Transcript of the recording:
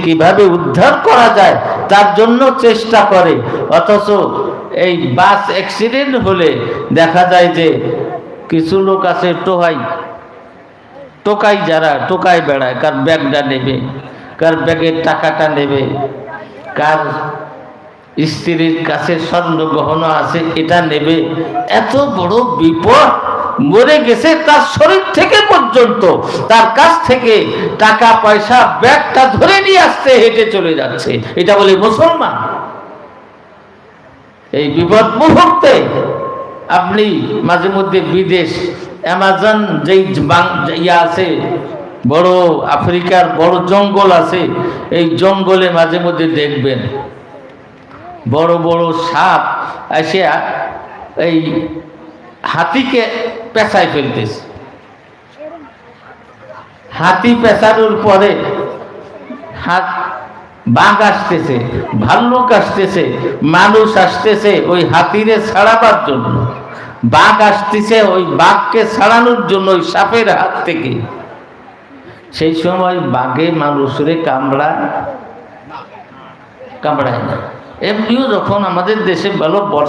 কিভাবে উদ্ধার করা যায় তার জন্য চেষ্টা করে। অথচ এই বাস অ্যাক্সিডেন্ট হলে দেখা যায় যে কিছু লোক আছে টোকাই যারা টোকাই বেড়ায়, কার ব্যাগটা নেবে, কার ব্যাগের টাকাটা নেবে, কার স্ত্রীর কাছে স্বর্ণ গহনা আছে এটা নেবে। এত বড় বিপদ, মরে গেছে তার শরীর থেকে পর্যন্ত তার কাছ থেকে টাকা পয়সা ব্যাগটা ধরে নিয়ে আসতে হেঁটে চলে যাচ্ছে, এটা বলে মুসলমান? এই বিপদ মুহূর্তে আপনি মাঝে মধ্যে বিদেশ অ্যামাজন যেই ইয়া আছে, বড় আফ্রিকার বড় জঙ্গল আছে, এই জঙ্গলে মাঝে মধ্যে দেখবেন বড় বড় সাপ এসে এই হাতিকে পেঁচায় ফেলতেছে। হাতি পেঁচানোর পরে বাঘ আসতেছে, ভাল্লুক আসতেছে, মানুষ আসতেছে ওই হাতিরে ছাড়াবার জন্য, বাঘ আসতেছে ওই বাঘকে ছাড়ানোর জন্য ওই সাপের হাত থেকে। সেই সময় বাঘে মানুষরে কামড়ায় না। এমনিও যখন আমাদের দেশে ভালো বর্ষা